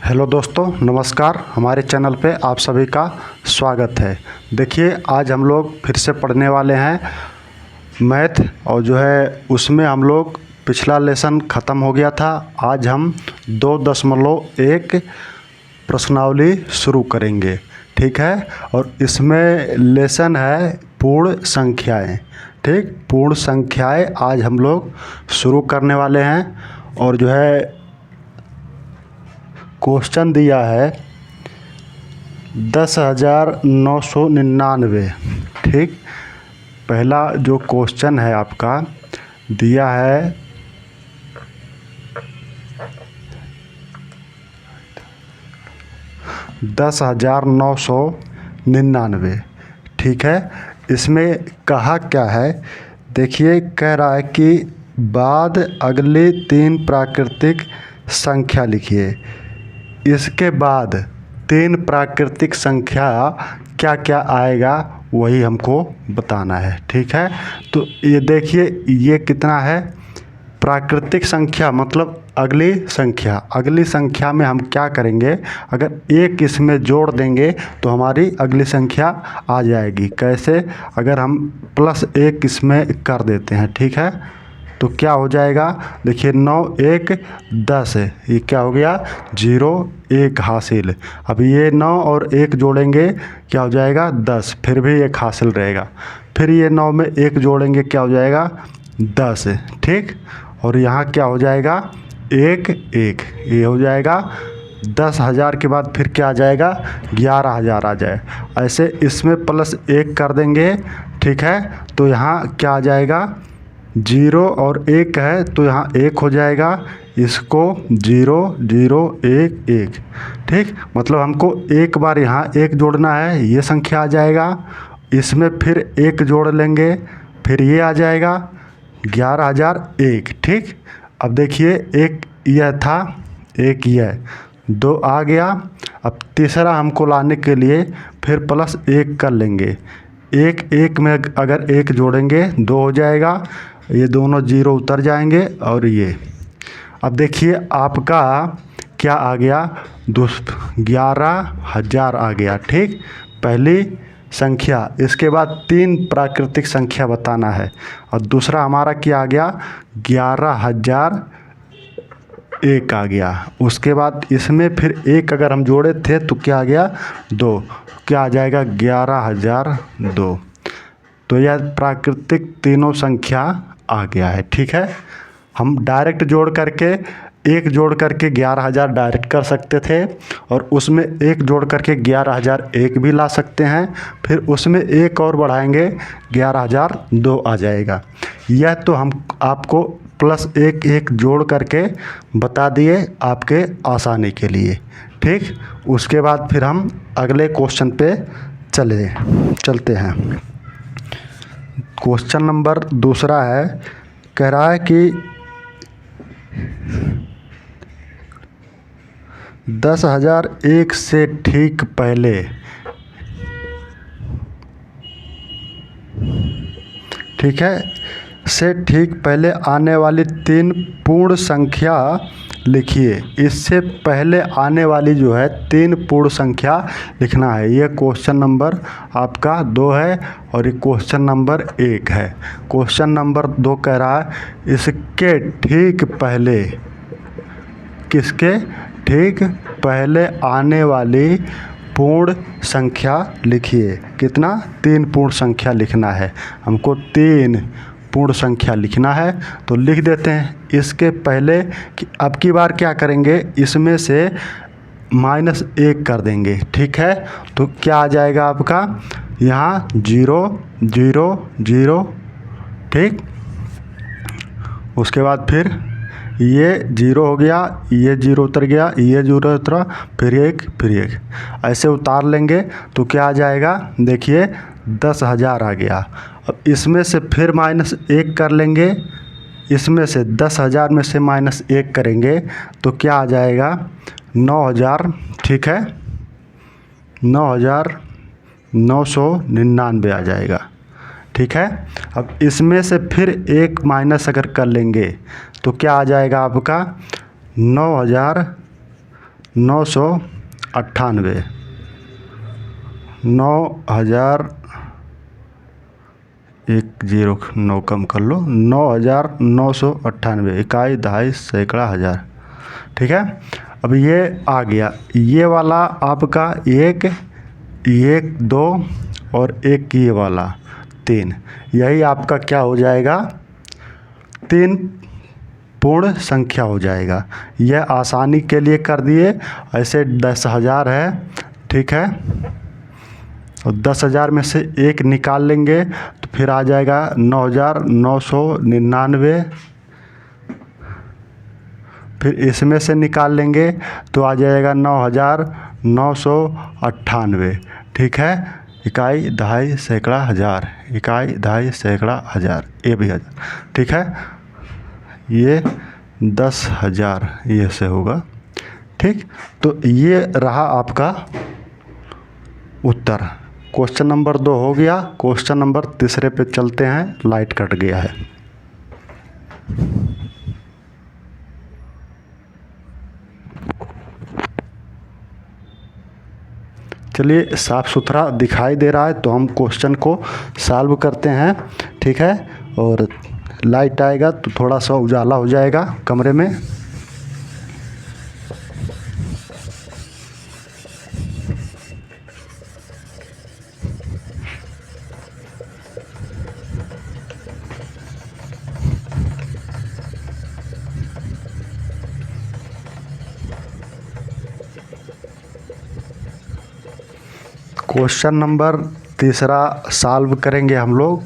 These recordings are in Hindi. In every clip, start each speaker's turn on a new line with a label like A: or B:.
A: हेलो दोस्तों, नमस्कार। हमारे चैनल पे आप सभी का स्वागत है। देखिए, आज हम लोग फिर से पढ़ने वाले हैं मैथ, और जो है उसमें हम लोग पिछला लेसन ख़त्म हो गया था। आज हम 2.1 प्रश्नावली शुरू करेंगे, ठीक है। और इसमें लेसन है पूर्ण संख्याएं, ठीक। पूर्ण संख्याएं आज हम लोग शुरू करने वाले हैं। और जो है क्वेश्चन दिया है 10,999, ठीक। पहला जो क्वेश्चन है आपका दिया है 10,999, ठीक है। इसमें कहा क्या है, देखिए, कह रहा है कि बाद अगली 3 प्राकृतिक संख्या लिखिए। इसके बाद 3 प्राकृतिक संख्या क्या क्या आएगा वही हमको बताना है, ठीक है। तो ये देखिए, ये कितना है प्राकृतिक संख्या, मतलब अगली संख्या। अगली संख्या में हम क्या करेंगे, अगर एक इसमें जोड़ देंगे तो हमारी अगली संख्या आ जाएगी। कैसे, अगर हम +1 इसमें कर देते हैं, ठीक है, तो क्या हो जाएगा। देखिए 9 1 10, ये क्या हो गया 0 1 हासिल। अब ये 9 और 1 जोड़ेंगे क्या हो जाएगा 10, फिर भी 1 हासिल रहेगा। फिर ये 9 में 1 जोड़ेंगे क्या हो जाएगा 10, ठीक। और यहाँ क्या हो जाएगा 1 1, ये हो जाएगा 10,000 के बाद फिर क्या आ जाएगा 11,000 आ जाए। ऐसे इसमें +1 कर देंगे, ठीक है। तो यहाँ क्या आ जाएगा 0 और 1 है तो यहाँ 1 हो जाएगा। इसको 0 0 1 1, ठीक। मतलब हमको एक बार यहाँ 1 जोड़ना है, ये संख्या आ जाएगा। इसमें फिर 1 जोड़ लेंगे, फिर ये आ जाएगा 11,001, ठीक। अब देखिए, एक यह था, एक यह 2 आ गया। अब तीसरा हमको लाने के लिए फिर +1 कर लेंगे। 1 1 में अगर 1 जोड़ेंगे 2 हो जाएगा, ये दोनों 0 उतर जाएंगे। और ये अब देखिए आपका क्या आ गया 11,000 आ गया, ठीक। पहली संख्या, इसके बाद 3 प्राकृतिक संख्या बताना है। और दूसरा हमारा क्या आ गया 11,001 आ गया। उसके बाद इसमें फिर 1 अगर हम जोड़े थे तो क्या आ गया 2, क्या आ जाएगा 11,002। तो यह प्राकृतिक तीनों संख्या आ गया है, ठीक है। हम डायरेक्ट जोड़ करके 1 जोड़ करके 11,000 डायरेक्ट कर सकते थे, और उसमें 1 जोड़ करके 11,001 भी ला सकते हैं। फिर उसमें 1 और बढ़ाएंगे 11,002 आ जाएगा। यह तो हम आपको +1 1 जोड़ करके बता दिए आपके आसानी के लिए, ठीक। उसके बाद फिर हम अगले क्वेश्चन पे चलते हैं। क्वेश्चन नंबर दूसरा है, कह रहा है कि 10,001 से ठीक पहले, ठीक है, से ठीक पहले आने वाली 3 पूर्ण संख्या लिखिए। इससे पहले आने वाली जो है 3 पूर्ण संख्या लिखना है। ये क्वेश्चन नंबर आपका 2 है और ये क्वेश्चन नंबर 1 है। क्वेश्चन नंबर 2 कह रहा है इसके ठीक पहले, किसके ठीक पहले आने वाली पूर्ण संख्या लिखिए। कितना 3 पूर्ण संख्या लिखना है हमको, 3 पूर्ण संख्या लिखना है। तो लिख देते हैं इसके पहले कि अब की बार क्या करेंगे, इसमें से -1 कर देंगे, ठीक है। तो क्या आ जाएगा आपका यहाँ 0 0 0, ठीक। उसके बाद फिर ये 0 हो गया, ये 0 उतर गया, ये 0 उतरा, फिर 1 फिर 1, ऐसे उतार लेंगे तो क्या आ जाएगा, देखिए 10,000 आ गया। अब इसमें से फिर -1 कर लेंगे, इसमें से 10,000 में से -1 करेंगे तो क्या आ जाएगा 9,000, ठीक है, 9,999 आ जाएगा, ठीक है। अब इसमें से फिर 1 माइनस अगर कर लेंगे तो क्या आ जाएगा आपका 9,000 998, 9,000, एक जीरो नौ कम कर लो, 9,998 इकाई दहाई सैकड़ा हज़ार। ठीक है, अब ये आ गया, ये वाला आपका एक, एक दो और एक ये वाला तीन, यही आपका क्या हो जाएगा, तीन पूर्ण संख्या हो जाएगा। यह आसानी के लिए कर दिए, ऐसे 10,000 है। ठीक है, और 10,000 में से एक निकाल लेंगे तो फिर आ जाएगा 9,999, फिर इसमें से निकाल लेंगे तो आ जाएगा 9,998। ठीक है, इकाई दहाई सैकड़ा हज़ार, इकाई दहाई सैकड़ा हज़ार, ये भी हज़ार। ठीक है, ये 10,000 ये से होगा। ठीक, तो ये रहा आपका उत्तर। क्वेश्चन नंबर 2 हो गया। क्वेश्चन नंबर तीसरे पे चलते हैं, लाइट कट गया है। चलिए, साफ़ सुथरा दिखाई दे रहा है तो हम क्वेश्चन को सॉल्व करते हैं। ठीक है, और लाइट आएगा तो थोड़ा सा उजाला हो जाएगा कमरे में। क्वेश्चन नंबर तीसरा सॉल्व करेंगे हम लोग।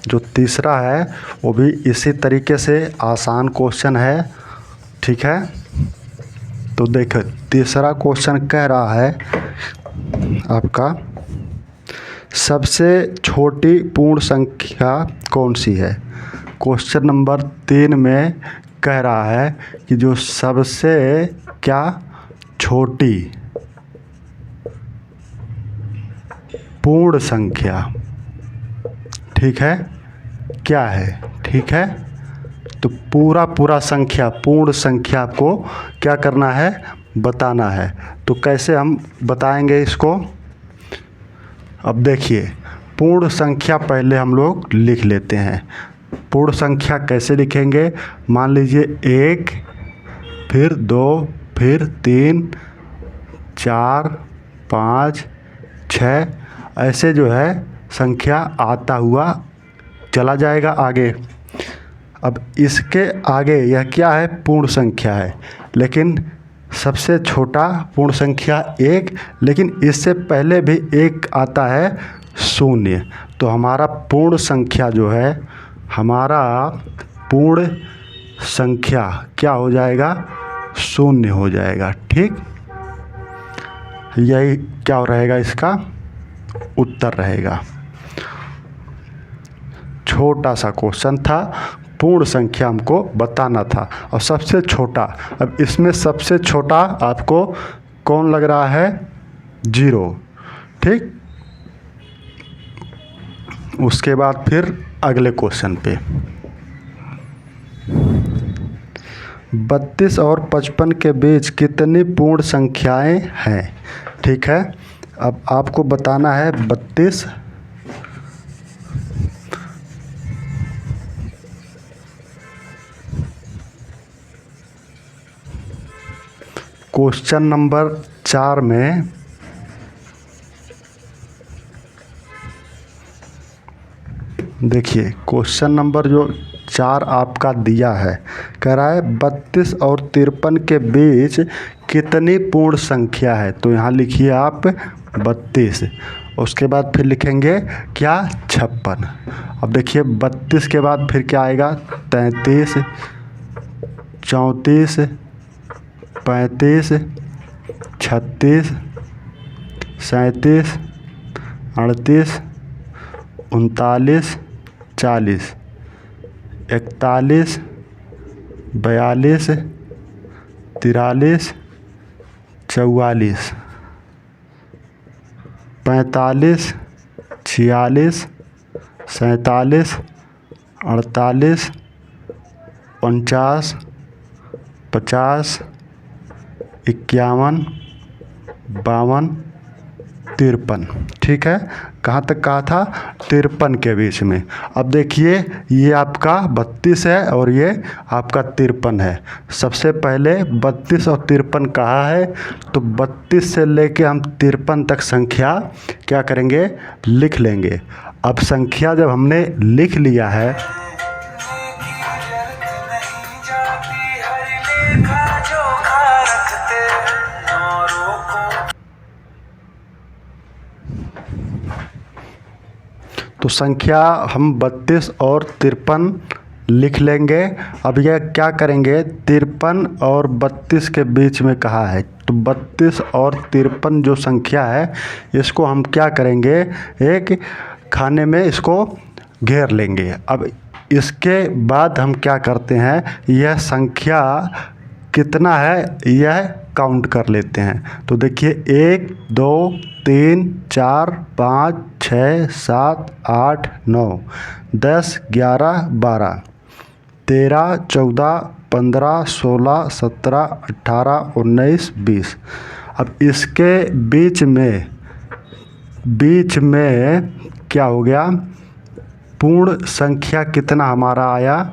A: जो तीसरा है वो भी इसी तरीके से आसान क्वेश्चन है। ठीक है, तो देखो तीसरा क्वेश्चन कह रहा है आपका, सबसे छोटी पूर्ण संख्या कौन सी है। क्वेश्चन नंबर 3 में कह रहा है कि जो सबसे क्या छोटी पूर्ण संख्या, ठीक है, क्या है। ठीक है, तो पूरा संख्या, पूर्ण संख्या को क्या करना है, बताना है। तो कैसे हम बताएंगे इसको, अब देखिए, पूर्ण संख्या पहले हम लोग लिख लेते हैं। पूर्ण संख्या कैसे लिखेंगे, मान लीजिए 1, फिर 2, फिर 3, 4, 5, 6, ऐसे जो है संख्या आता हुआ चला जाएगा आगे। अब इसके आगे यह क्या है, पूर्ण संख्या है, लेकिन सबसे छोटा पूर्ण संख्या 1, लेकिन इससे पहले भी एक आता है 0। तो हमारा पूर्ण संख्या जो है, हमारा पूर्ण संख्या क्या हो जाएगा, 0 हो जाएगा। ठीक, यही क्या रहेगा, इसका उत्तर रहेगा। छोटा सा क्वेश्चन था, पूर्ण संख्या हमको बताना था और सबसे छोटा। अब इसमें सबसे छोटा आपको कौन लग रहा है, 0। ठीक, उसके बाद फिर अगले क्वेश्चन पे, 32 और 55 के बीच कितनी पूर्ण संख्याएं हैं। ठीक है, अब आपको बताना है 32, क्वेश्चन नंबर 4 में देखिए, क्वेश्चन नंबर जो 4 आपका दिया है, कह रहा है 32 और 53 के बीच कितनी पूर्ण संख्या है। तो यहाँ लिखिए आप 32, उसके बाद फिर लिखेंगे क्या, 56। अब देखिए 32 के बाद फिर क्या आएगा, 33, 34, 35, 36, 37, 38, 39, 40, 41, 42, 43, 44, 45, 46, 47, 48, 49, 50, 51, 52, 53। ठीक है, कहाँ तक कहा था? 53 के बीच में। अब देखिए ये आपका 32 है और ये आपका 53 है। सबसे पहले 32 और 53 कहा है, तो 32 से लेके हम 53 तक संख्या क्या करेंगे? लिख लेंगे। अब संख्या जब हमने लिख लिया है, तो संख्या हम 32 और 53 लिख लेंगे। अब यह क्या करेंगे? 53 और 32 के बीच में कहा है, तो 32 और 53 जो संख्या है इसको हम क्या करेंगे? एक खाने में इसको घेर लेंगे। अब इसके बाद हम क्या करते हैं? यह संख्या कितना है यह काउंट कर लेते हैं। तो देखिए 1, 2, 3, 4, 5, 6, 7, 8, 9, 10, 11, 12, 13, 14, 15, 16, 17, 18, 19, 20। अब इसके बीच में क्या हो गया? पूर्ण संख्या कितना हमारा आया?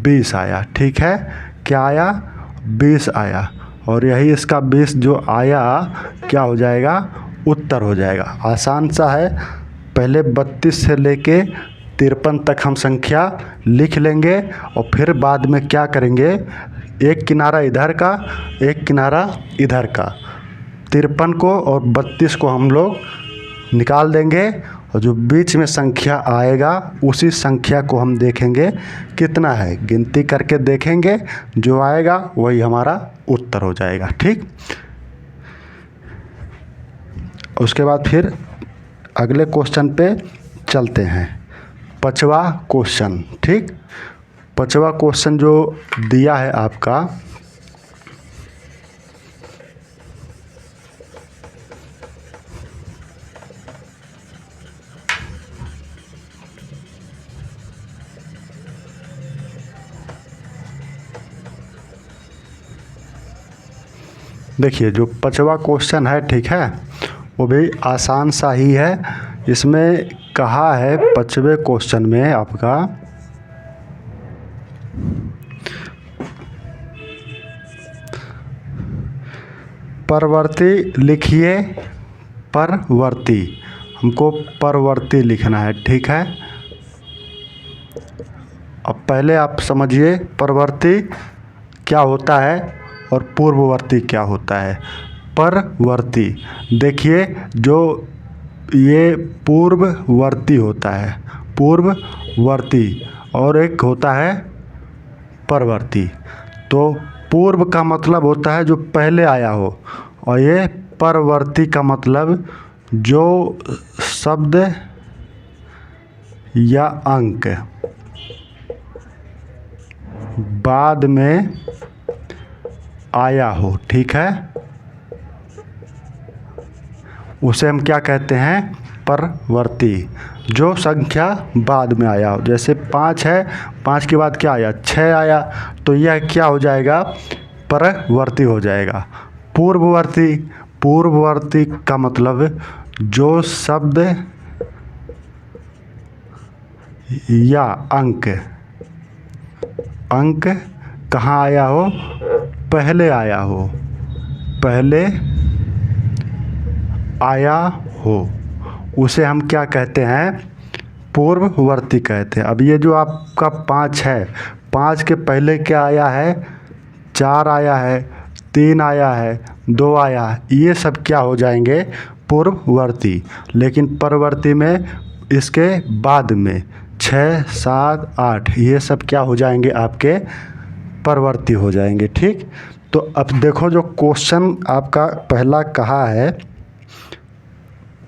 A: 20 आया। ठीक है, क्या आया? 20 आया। और यही इसका 20 जो आया क्या हो जाएगा? उत्तर हो जाएगा। आसान सा है। पहले 32 से लेके 53 तक हम संख्या लिख लेंगे और फिर बाद में क्या करेंगे? एक किनारा इधर का, एक किनारा इधर का, 53 को और 32 को हम लोग निकाल देंगे और जो बीच में संख्या आएगा उसी संख्या को हम देखेंगे कितना है, गिनती करके देखेंगे, जो आएगा वही हमारा उत्तर हो जाएगा। ठीक, उसके बाद फिर अगले क्वेश्चन पे चलते हैं। 5वां क्वेश्चन। ठीक, 5वां क्वेश्चन जो दिया है आपका, देखिए जो 5वां क्वेश्चन है, ठीक है, वो भी आसान सा ही है। इसमें कहा है 5वें क्वेश्चन में आपका परवर्ती लिखिए। परवर्ती, हमको परवर्ती लिखना है। ठीक है, अब पहले आप समझिए परवर्ती क्या होता है और पूर्ववर्ती क्या होता है। परवर्ती, देखिए जो ये पूर्ववर्ती होता है, पूर्ववर्ती, और एक होता है परवर्ती। तो पूर्व का मतलब होता है जो पहले आया हो, और ये परवर्ती का मतलब जो शब्द या अंक बाद में आया हो। ठीक है, उसे हम क्या कहते हैं? परवर्ती। जो संख्या बाद में आया हो, जैसे 5 है, 5 के बाद क्या आया? 6 आया, तो यह क्या हो जाएगा? परवर्ती हो जाएगा। पूर्ववर्ती, पूर्ववर्ती का मतलब जो शब्द या अंक कहाँ आया हो? पहले आया हो, पहले आया हो, उसे हम क्या कहते हैं? पूर्ववर्ती कहते हैं। अब ये जो आपका 5 है, 5 के पहले क्या आया है? 4 आया है, 3 आया है, 2 आया है, ये सब क्या हो जाएंगे? पूर्ववर्ती। लेकिन परवर्ती में इसके बाद में 6, 7, 8 ये सब क्या हो जाएंगे? आपके परवर्ती हो जाएंगे। ठीक, तो अब देखो जो क्वेश्चन आपका पहला कहा है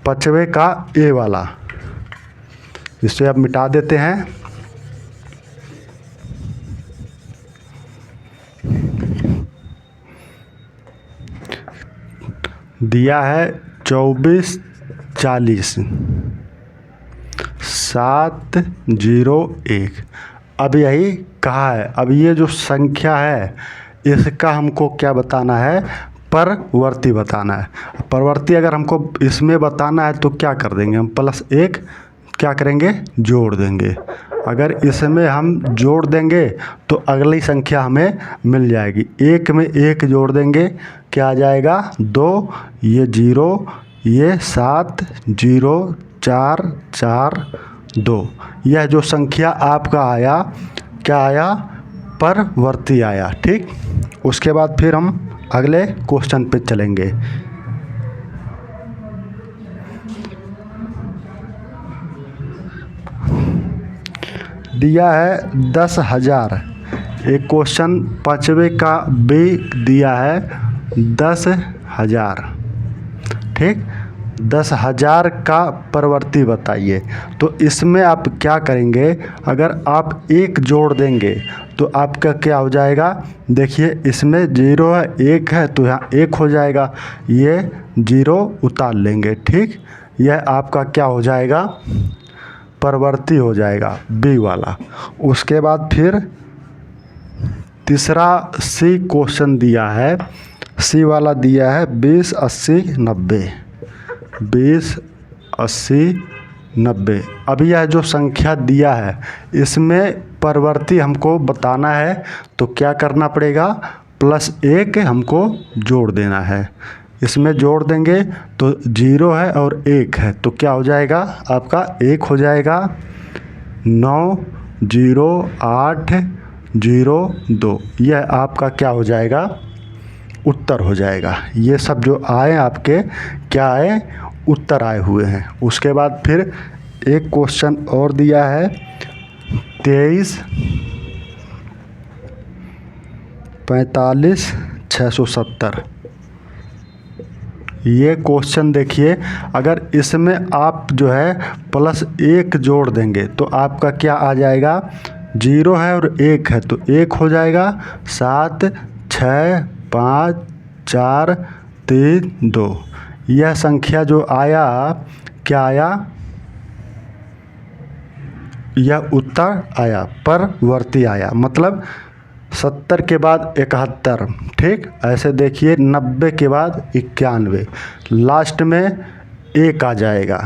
A: 5वें का ए वाला, इसे अब मिटा देते हैं। दिया है 24, 40, 701। अब यही कहा है। अब ये जो संख्या है इसका हमको क्या बताना है? परवर्ती बताना है। परवर्ती अगर हमको इसमें बताना है तो क्या कर देंगे हम, प्लस एक क्या करेंगे, जोड़ देंगे। अगर इसमें हम जोड़ देंगे तो अगली संख्या हमें मिल जाएगी। एक में एक जोड़ देंगे, क्या आ जाएगा, 2, ये 0, ये 7, 0, 4, 4, 2। यह जो संख्या आपका आया, क्या आया, परवर्ती आया। ठीक, उसके बाद फिर हम अगले क्वेश्चन पे चलेंगे। दिया है 10,000। एक क्वेश्चन 5वें का भी दिया है 10,000। ठीक, 10,000 का परवर्ती बताइए। तो इसमें आप क्या करेंगे, अगर आप एक जोड़ देंगे तो आपका क्या हो जाएगा, देखिए इसमें 0 है, 1 है, तो यहाँ 1 हो जाएगा, ये 0 उतार लेंगे। ठीक, यह आपका क्या हो जाएगा, परवर्ती हो जाएगा, बी वाला। उसके बाद फिर तीसरा सी क्वेश्चन दिया है, सी वाला दिया है 20, 80, 90। 20, 80, 90। अब यह जो संख्या दिया है इसमें परवर्ती हमको बताना है तो क्या करना पड़ेगा, प्लस एक हमको जोड़ देना है। इसमें जोड़ देंगे तो 0 है और 1 है, तो क्या हो जाएगा, आपका 1 हो जाएगा। 9, 0, 8, 0, 2। यह आपका क्या हो जाएगा, उत्तर हो जाएगा। ये सब जो आए आपके क्या आए, उत्तर आए हुए हैं। उसके बाद फिर एक क्वेश्चन और दिया है 23, 45, 670। ये क्वेश्चन देखिए, अगर इसमें आप जो है प्लस एक जोड़ देंगे तो आपका क्या आ जाएगा, 0 है और 1 है, तो 1 हो जाएगा। 7, 6, 5, 4, 3, 2। यह संख्या जो आया, क्या आया, यह उत्तर आया, परवर्ती आया। मतलब 70 के बाद 71। ठीक, ऐसे देखिए 90 के बाद 91, लास्ट में 1 आ जाएगा,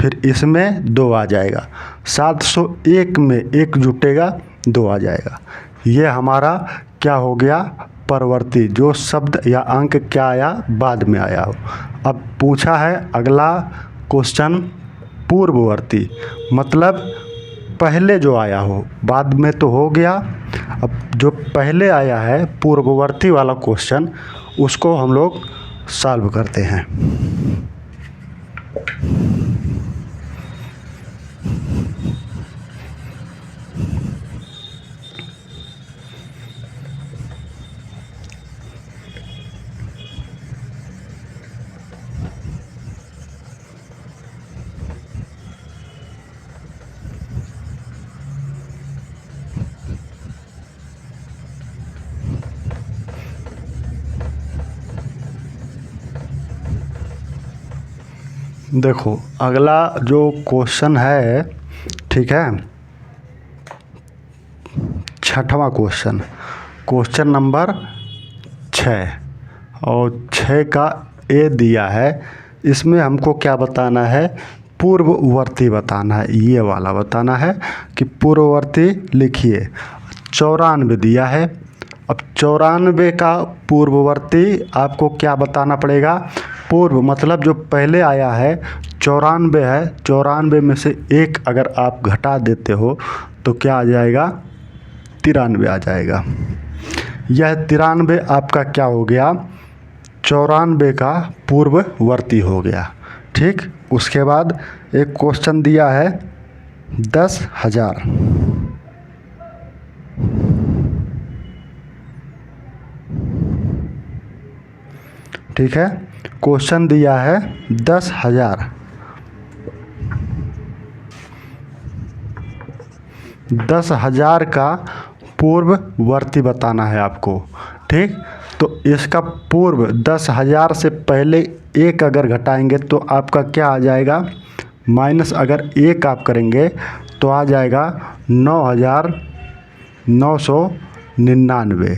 A: फिर इसमें 2 आ जाएगा। 701 में 1 जुटेगा, 2 आ जाएगा। ये हमारा क्या हो गया, परवर्ती, जो शब्द या अंक क्या आया, बाद में आया हो। अब पूछा है अगला क्वेश्चन पूर्ववर्ती, मतलब पहले जो आया हो, बाद में तो हो गया। अब जो पहले आया है पूर्ववर्ती वाला क्वेश्चन, उसको हम लोग सॉल्व करते हैं। देखो अगला जो क्वेश्चन है, ठीक है, 6वां क्वेश्चन, क्वेश्चन नंबर 6, और 6 का ए दिया है। इसमें हमको क्या बताना है, पूर्ववर्ती बताना है। ये वाला बताना है कि पूर्ववर्ती लिखिए। 94 दिया है। अब 94 का पूर्ववर्ती आपको क्या बताना पड़ेगा, पूर्व मतलब जो पहले आया है 94 है, 94 में से 1 अगर आप घटा देते हो तो क्या आ जाएगा, 93 आ जाएगा। यह 93 आपका क्या हो गया, 94 का पूर्ववर्ती हो गया। ठीक, उसके बाद एक क्वेश्चन दिया है 10,000। ठीक है, क्वेश्चन दिया है 10,000। 10,000 का पूर्ववर्ती बताना है आपको। ठीक, तो इसका पूर्व 10,000 से पहले 1 अगर घटाएंगे तो आपका क्या आ जाएगा, माइनस अगर 1 आप करेंगे तो आ जाएगा 9,999।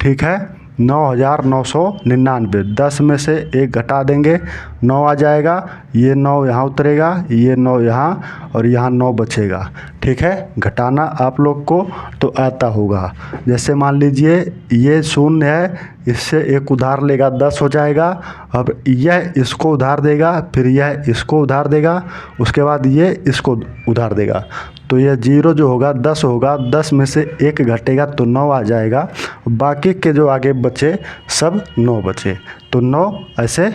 A: ठीक है, 9,999। 10 में से 1 घटा देंगे 9 आ जाएगा, ये 9 यहाँ उतरेगा, ये 9 यहाँ और यहाँ 9 बचेगा। ठीक है, घटाना आप लोग को तो आता होगा। जैसे मान लीजिए ये 0 है, इससे 1 उधार लेगा 10 हो जाएगा। अब यह इसको उधार देगा, फिर यह इसको उधार देगा, उसके बाद ये इसको उधार देगा। तो यह 0 जो होगा 10 होगा, 10 में से 1 घटेगा तो 9 आ जाएगा। बाकी के जो आगे बचे सब 9 बचे, तो 9 ऐसे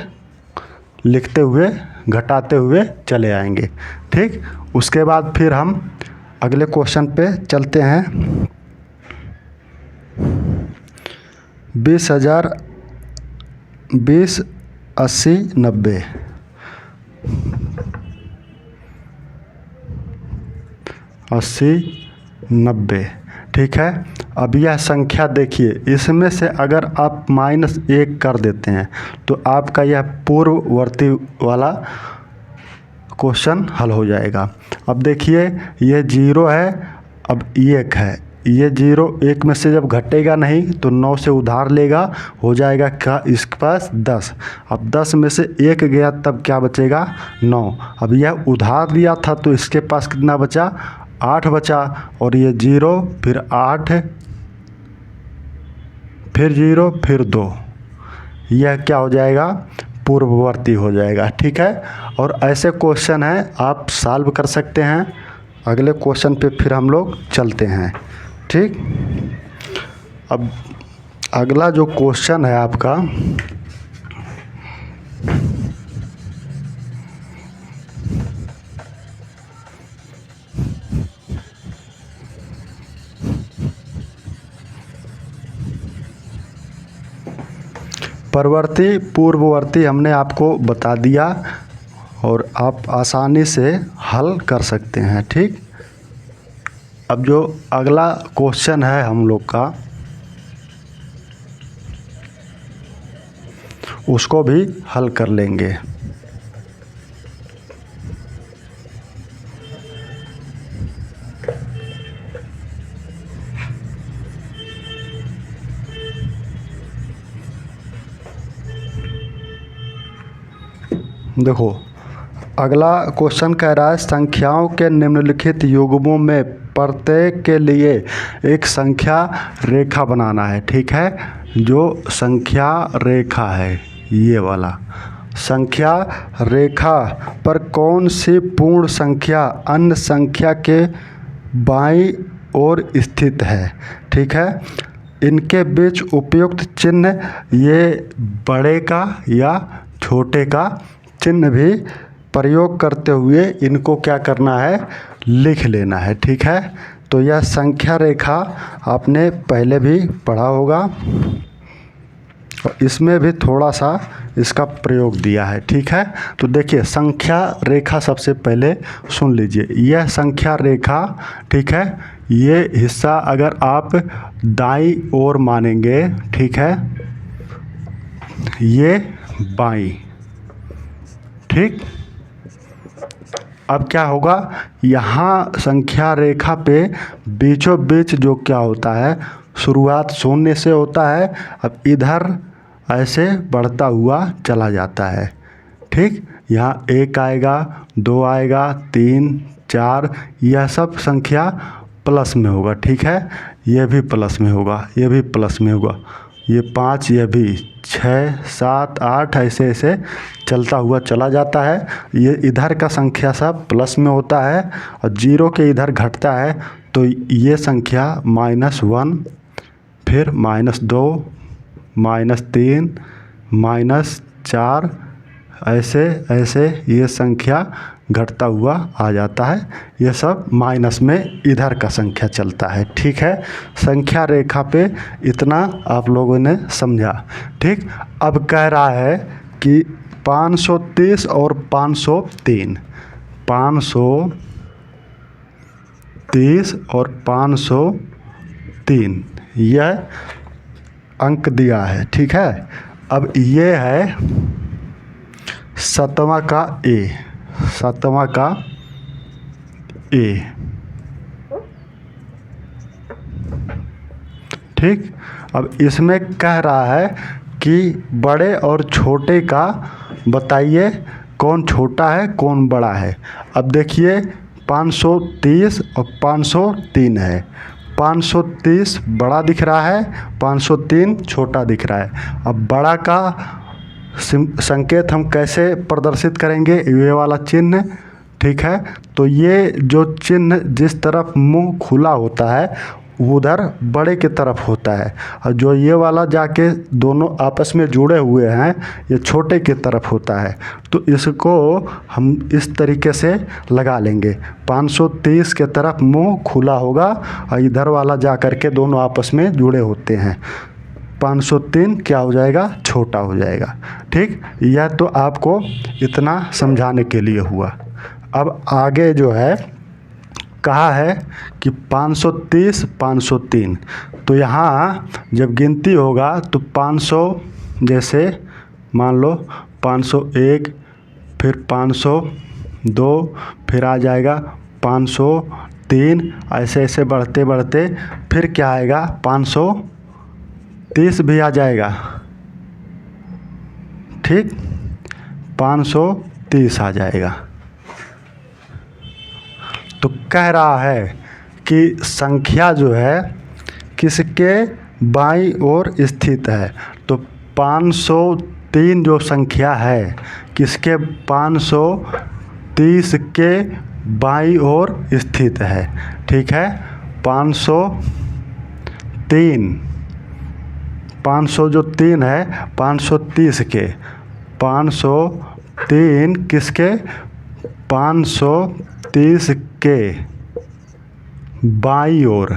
A: लिखते हुए घटाते हुए चले आएंगे। ठीक, उसके बाद फिर हम अगले क्वेश्चन पे चलते हैं। 20,000 20 80 90 80 90। ठीक है, अब यह संख्या देखिए, इसमें से अगर आप -1 कर देते हैं तो आपका यह पूर्ववर्ती वाला क्वेश्चन हल हो जाएगा। अब देखिए ये 0 है, अब 1 है, ये 0 1 में से जब घटेगा नहीं तो 9 से उधार लेगा, हो जाएगा क्या इसके पास 10। अब 10 में से 1 गया तब क्या बचेगा 9। अब यह उधार दिया था तो इसके पास कितना बचा 8 बचा, और ये 0 फिर 8 फिर 0 फिर 2, यह क्या हो जाएगा पूर्ववर्ती हो जाएगा। ठीक है, और ऐसे क्वेश्चन हैं आप सॉल्व कर सकते हैं। अगले क्वेश्चन पे फिर हम लोग चलते हैं। ठीक, अब अगला जो क्वेश्चन है आपका, परवर्ती पूर्ववर्ती हमने आपको बता दिया और आप आसानी से हल कर सकते हैं। ठीक, अब जो अगला क्वेश्चन है हम लोग का, उसको भी हल कर लेंगे। देखो अगला क्वेश्चन कह रहा है संख्याओं के निम्नलिखित युग्मों में प्रत्येक के लिए एक संख्या रेखा बनाना है। ठीक है, जो संख्या रेखा है ये वाला संख्या रेखा पर कौन सी पूर्ण संख्या अन्य संख्या के बाईं ओर स्थित है। ठीक है, इनके बीच उपयुक्त चिन्ह, ये बड़े का या छोटे का चिन्ह भी प्रयोग करते हुए इनको क्या करना है लिख लेना है। ठीक है, तो यह संख्या रेखा आपने पहले भी पढ़ा होगा और इसमें भी थोड़ा सा इसका प्रयोग दिया है। ठीक है, तो देखिए संख्या रेखा सबसे पहले सुन लीजिए, यह संख्या रेखा, ठीक है, ये हिस्सा अगर आप दाईं ओर मानेंगे, ठीक है, ये बाईं। ठीक, अब क्या होगा, यहाँ संख्या रेखा पे बीचों बीच जो क्या होता है, शुरुआत 0 से होता है, अब इधर ऐसे बढ़ता हुआ चला जाता है। ठीक, यहाँ 1 आएगा, 2 आएगा, 3 4, यह सब संख्या प्लस में होगा। ठीक है, ये भी प्लस में होगा, ये भी प्लस में होगा, ये 5, ये भी 6 7 8, ऐसे ऐसे चलता हुआ चला जाता है। ये इधर का संख्या सब प्लस में होता है और 0 के इधर घटता है, तो ये संख्या -1, फिर -2, -3, -4, ऐसे ऐसे ये संख्या घटता हुआ आ जाता है। ये सब माइनस में इधर का संख्या चलता है। ठीक है, संख्या रेखा पे इतना आप लोगों ने समझा। ठीक, अब कह रहा है कि 530 और 503, 530 और 503 यह अंक दिया है। ठीक है, अब ये है 7वां का ए, 7वां का ए, ठीक। अब इसमें कह रहा है कि बड़े और छोटे का बताइए कौन छोटा है कौन बड़ा है। अब देखिए 530 और 503 है। 530 बड़ा दिख रहा है, 503 छोटा दिख रहा है। अब बड़ा का संकेत हम कैसे प्रदर्शित करेंगे, ये वाला चिन्ह, ठीक है। तो ये जो चिन्ह जिस तरफ मुंह खुला होता है उधर बड़े की तरफ होता है, और जो ये वाला जाके दोनों आपस में जुड़े हुए हैं ये छोटे की तरफ होता है। तो इसको हम इस तरीके से लगा लेंगे, 530 के तरफ मुंह खुला होगा और इधर वाला जा कर के दोनों आपस में जुड़े होते हैं। 503 क्या हो जाएगा, छोटा हो जाएगा। ठीक, यह तो आपको इतना समझाने के लिए हुआ। अब आगे जो है कहा है कि 530 503, तो यहाँ जब गिनती होगा तो 500 जैसे मान लो 501, फिर 502, फिर आ जाएगा 503, ऐसे ऐसे बढ़ते बढ़ते फिर क्या आएगा 530 भी आ जाएगा। ठीक, 530 आ जाएगा। तो कह रहा है कि संख्या जो है किसके बाईं ओर स्थित है। तो 503 जो संख्या है किसके 530 के बाईं ओर स्थित है। ठीक है, 500 जो 3 है 530 के, 503 किसके 530 के बाईं ओर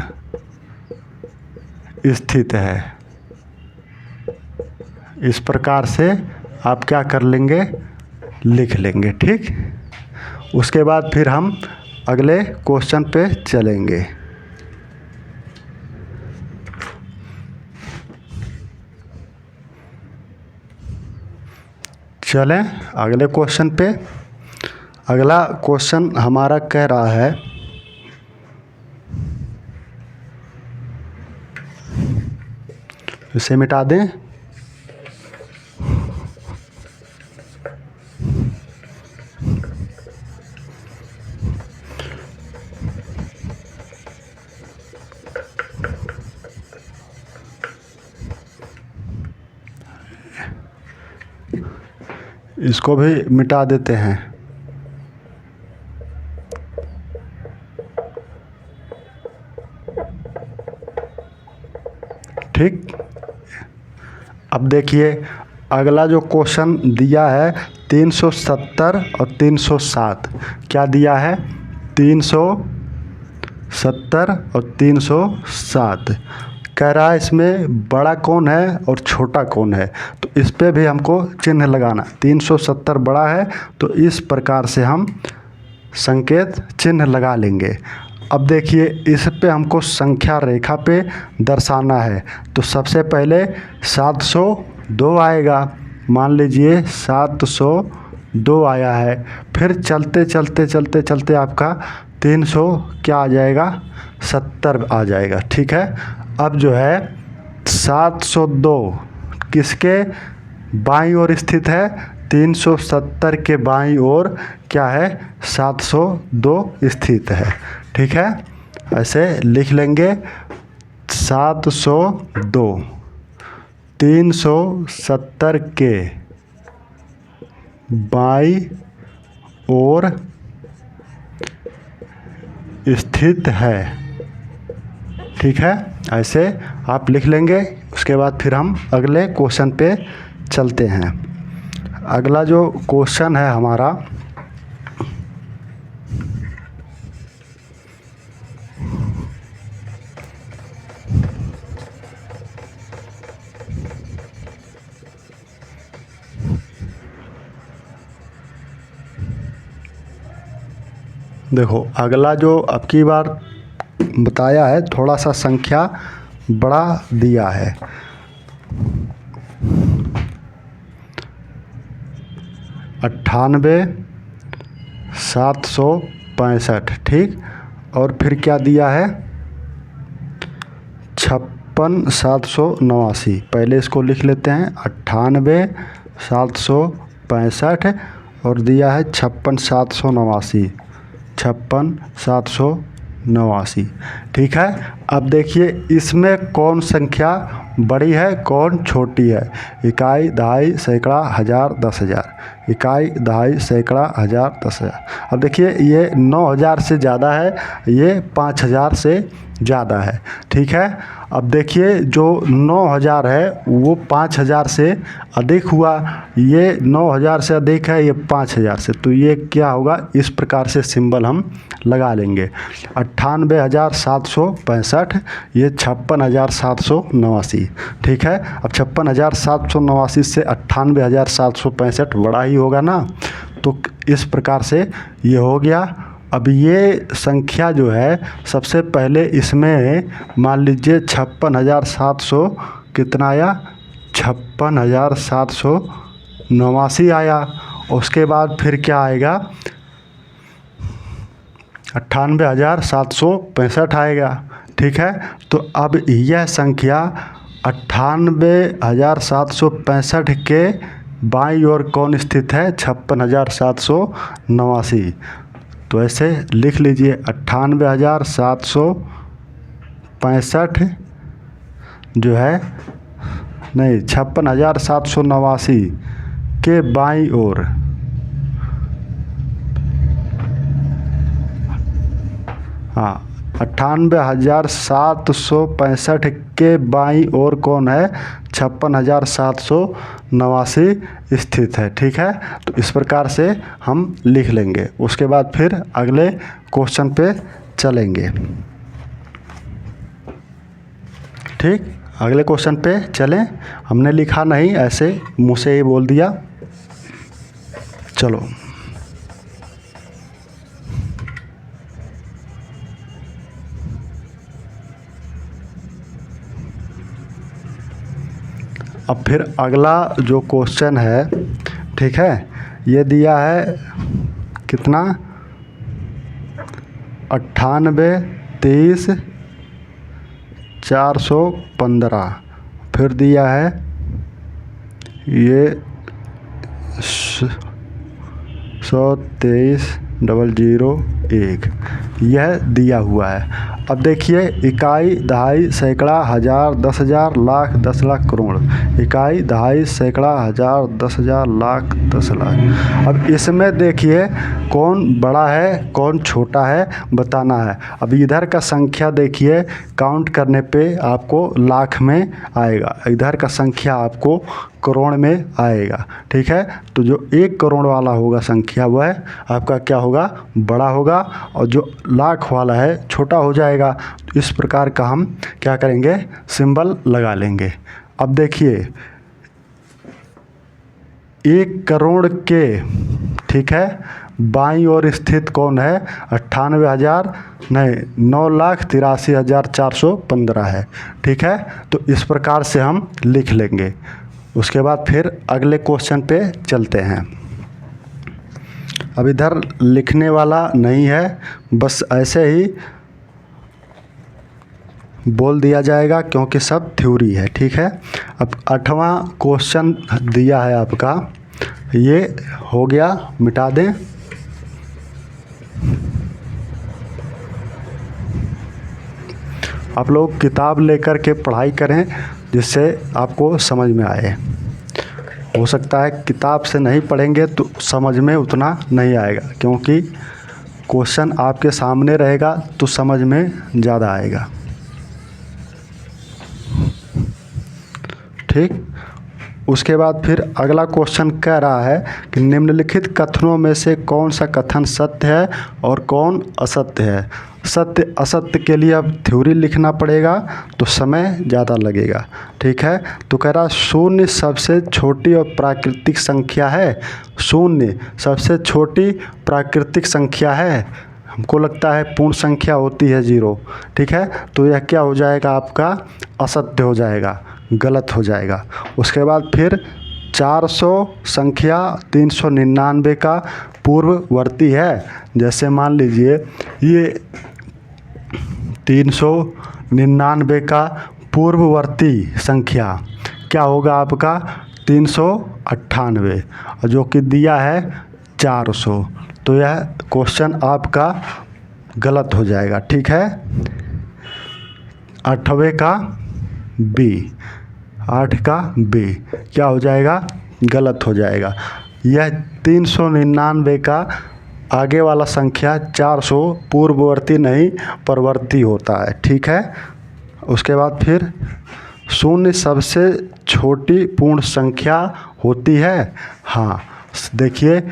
A: स्थित है। इस प्रकार से आप क्या कर लेंगे, लिख लेंगे। ठीक, उसके बाद फिर हम अगले क्वेश्चन पे चलेंगे। चलें अगले क्वेश्चन पे। अगला क्वेश्चन हमारा कह रहा है इसे मिटा दें। इसको भी मिटा देते हैं। ठीक, अब देखिए अगला जो क्वेश्चन दिया है 370 और 307, क्या दिया है 370 और 307। कह रहा है इसमें बड़ा कौन है और छोटा कौन है, तो इस पे भी हमको चिन्ह लगाना। 370 बड़ा है तो इस प्रकार से हम संकेत चिन्ह लगा लेंगे। अब देखिए इस पे हमको संख्या रेखा पे दर्शाना है। तो सबसे पहले 702 आएगा, मान लीजिए 702 आया है। फिर चलते चलते चलते चलते आपका 300 क्या आ जाएगा 70 आ जाएगा। ठीक है, अब जो है 702 किसके बाईं ओर स्थित है, 370 के बाईं ओर क्या है 702 स्थित है। ठीक है, ऐसे लिख लेंगे 702 370 के बाईं ओर स्थित है। ठीक है, ऐसे आप लिख लेंगे। उसके बाद फिर हम अगले क्वेश्चन पे चलते हैं। अगला जो क्वेश्चन है हमारा देखो, अगला जो अब की बार बताया है थोड़ा सा संख्या बड़ा दिया है। 98,765। ठीक, और फिर क्या दिया है 56 56,789। पहले इसको लिख लेते हैं 98,765 और दिया है 56,789, 56,789। ठीक है। अब देखिए इसमें कौन संख्या बड़ी है कौन छोटी है। इकाई, दहाई, सैकड़ा, हज़ार, 10,000। इकाई, दहाई, सैकड़ा, हज़ार, 10,000। अब देखिए ये 9,000 से ज़्यादा है, ये 5,000 से ज़्यादा है। ठीक है। अब देखिए जो 9,000 है वो 5,000 से अधिक हुआ, ये 9,000 से अधिक है, ये 5,000 से, तो ये क्या होगा, इस प्रकार से सिंबल हम लगा लेंगे। 98,765, ये 56,789। ठीक है। अब 56,789 से 98,765 बड़ा ही होगा ना, तो इस प्रकार से ये हो गया। अब ये संख्या जो है सबसे पहले इसमें मान लीजिए 56,700 कितना आया, 56,789 आया। उसके बाद फिर क्या आएगा, 98,765 आएगा। ठीक है। तो अब यह संख्या 98,765 के बाईं ओर कौन स्थित है, 56,789। तो ऐसे लिख लीजिए 98,765 जो है, नहीं 56,789 के बाईं ओर, हाँ 98,765 के बाईं ओर कौन है, 56,789 स्थित है। ठीक है। तो इस प्रकार से हम लिख लेंगे। उसके बाद फिर अगले क्वेश्चन पे चलेंगे। ठीक, अगले क्वेश्चन पे चलें। हमने लिखा नहीं, ऐसे मुँह से ही बोल दिया। चलो अब फिर अगला जो क्वेश्चन है, ठीक है, ये दिया है कितना, 98, 30, 415। फिर दिया है ये 123,001, यह दिया हुआ है। अब देखिए इकाई, दहाई, सैकड़ा, हज़ार, 10,000, लाख, 10 लाख, करोड़। इकाई, दहाई, सैकड़ा, हज़ार, 10,000, लाख, 10 लाख। अब इसमें देखिए कौन बड़ा है कौन छोटा है बताना है। अब इधर का संख्या देखिए काउंट करने पे आपको लाख में आएगा, इधर का संख्या आपको करोड़ में आएगा। ठीक है। तो जो 1 करोड़ वाला होगा संख्या वह आपका क्या होगा, बड़ा होगा, और जो लाख वाला है छोटा हो जाएगा। तो इस प्रकार का हम क्या करेंगे, सिंबल लगा लेंगे। अब देखिए 1 करोड़ के, ठीक है, बाईं ओर स्थित कौन है, 98,000 नहीं 9,83,415 है। ठीक है। तो इस प्रकार से हम लिख लेंगे। उसके बाद फिर अगले क्वेश्चन पे चलते हैं। अब इधर लिखने वाला नहीं है, बस ऐसे ही बोल दिया जाएगा क्योंकि सब थ्योरी है। ठीक है। अब 8वां क्वेश्चन दिया है आपका, ये हो गया, मिटा दें। आप लोग किताब लेकर के पढ़ाई करें जिससे आपको समझ में आए। हो सकता है किताब से नहीं पढ़ेंगे तो समझ में उतना नहीं आएगा, क्योंकि क्वेश्चन आपके सामने रहेगा तो समझ में ज़्यादा आएगा। ठीक। उसके बाद फिर अगला क्वेश्चन कह रहा है कि निम्नलिखित कथनों में से कौन सा कथन सत्य है और कौन असत्य है। सत्य असत्य के लिए अब थ्योरी लिखना पड़ेगा तो समय ज़्यादा लगेगा। ठीक है। तो कह रहा शून्य सबसे छोटी और प्राकृतिक संख्या है। शून्य सबसे छोटी प्राकृतिक संख्या है। हमको लगता है पूर्ण संख्या होती है 0। ठीक है। तो यह क्या हो जाएगा, आपका असत्य हो जाएगा, गलत हो जाएगा। उसके बाद फिर 400 संख्या 399 का पूर्ववर्ती है। जैसे मान लीजिए ये 399 का पूर्ववर्ती संख्या क्या होगा आपका 398 और जो कि दिया है 400। तो यह क्वेश्चन आपका गलत हो जाएगा। ठीक है, 8वें का बी, 8 का बी क्या हो जाएगा, गलत हो जाएगा। यह 399 का आगे वाला संख्या 400 पूर्ववर्ती नहीं परवर्ती होता है। ठीक है, उसके बाद फिर शून्य सबसे छोटी पूर्ण संख्या होती है। हाँ, देखिए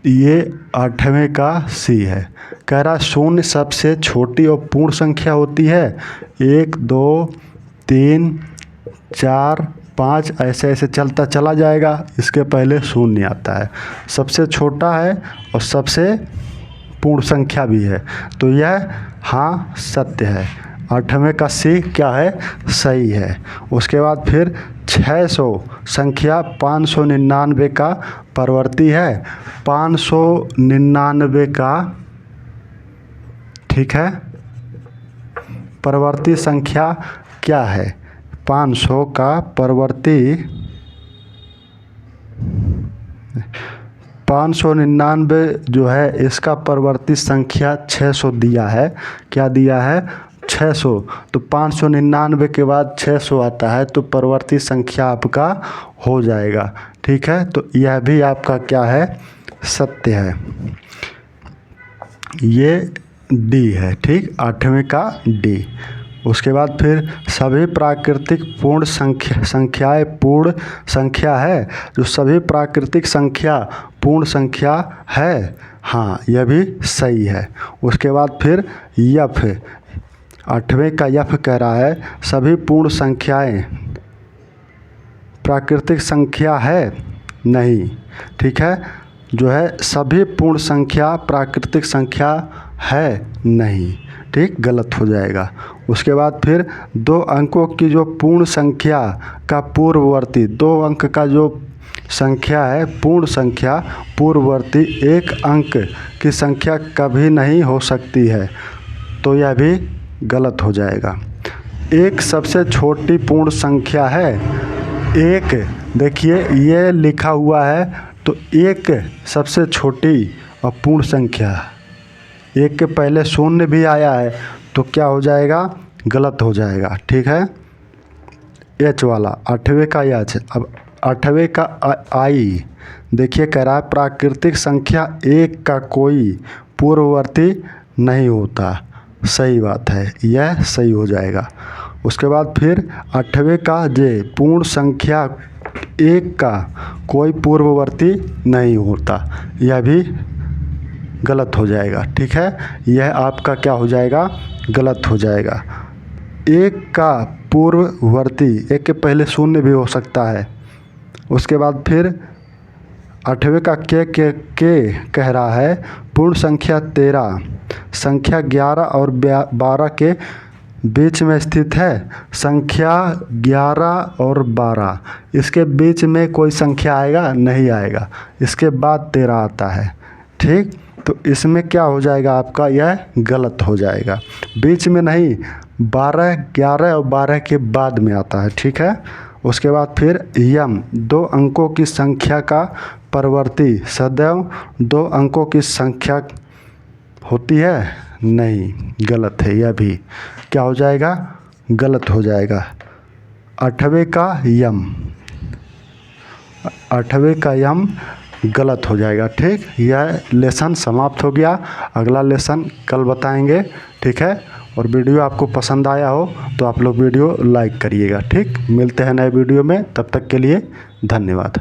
A: ये 8वें का सी है, कह रहा शून्य सबसे छोटी और पूर्ण संख्या होती है। 1 2 3 4 5 ऐसे ऐसे चलता चला जाएगा, इसके पहले शून्य आता है। सबसे छोटा है और सबसे पूर्ण संख्या भी है, तो यह हाँ सत्य है। 8वें का सी क्या है, सही है। उसके बाद फिर 600 संख्या 599 का परवर्ती है। 599 का, ठीक है, परवर्ती संख्या क्या है, 500 का परवर्ती 599 जो है, इसका परवर्ती संख्या 600 दिया है। क्या दिया है, 600। तो 599 के बाद 600 आता है, तो परवर्ती संख्या आपका हो जाएगा। ठीक है, तो यह भी आपका क्या है, सत्य है। ये डी है। ठीक, 8वें का डी। उसके बाद फिर सभी प्राकृतिक पूर्ण संख्याएं पूर्ण संख्या है। जो सभी प्राकृतिक संख्या पूर्ण संख्या है, हाँ यह भी सही है। उसके बाद फिर यफ, 8वें का यफ कह रहा है सभी पूर्ण संख्याएं प्राकृतिक संख्या है नहीं। ठीक है, जो है सभी पूर्ण संख्या प्राकृतिक संख्या है नहीं। ठीक, गलत हो जाएगा। उसके बाद फिर 2 अंकों की जो पूर्ण संख्या का पूर्ववर्ती, 2 अंक का जो संख्या है पूर्ण संख्या पूर्ववर्ती 1 अंक की संख्या कभी नहीं हो सकती है, तो यह भी गलत हो जाएगा। 1 सबसे छोटी पूर्ण संख्या है। 1 देखिए ये लिखा हुआ है, तो 1 सबसे छोटी और पूर्ण संख्या, 1 के पहले शून्य भी आया है, तो क्या हो जाएगा, गलत हो जाएगा। ठीक है, एच वाला 8वें का एच। अब 8वें का आई, देखिए कह रहा है प्राकृतिक संख्या 1 का कोई पूर्ववर्ती नहीं होता। सही बात है, यह सही हो जाएगा। उसके बाद फिर 8वें का जे, पूर्ण संख्या 1 का कोई पूर्ववर्ती नहीं होता, यह भी गलत हो जाएगा। ठीक है, यह आपका क्या हो जाएगा, गलत हो जाएगा। 1 का पूर्ववर्ती, 1 के पहले शून्य भी हो सकता है। उसके बाद फिर 8वें का के कह रहा है पूर्ण संख्या 13 संख्या 11 और 12 के बीच में स्थित है। संख्या 11 और 12, इसके बीच में कोई संख्या आएगा, नहीं आएगा, इसके बाद 13 आता है। ठीक, तो इसमें क्या हो जाएगा आपका, यह गलत हो जाएगा। बीच में नहीं, 12, 11 और 12 के बाद में आता है। ठीक है, उसके बाद फिर यम, 2 अंकों की संख्या का परवर्ती सदैव 2 अंकों की संख्या होती है नहीं, गलत है। यह भी क्या हो जाएगा, गलत हो जाएगा। 8वें का यम, 8वें का यम गलत हो जाएगा। ठीक, यह लेसन समाप्त हो गया। अगला लेसन कल बताएंगे। ठीक है, और वीडियो आपको पसंद आया हो तो आप लोग वीडियो लाइक करिएगा। ठीक, मिलते हैं नए वीडियो में, तब तक के लिए धन्यवाद।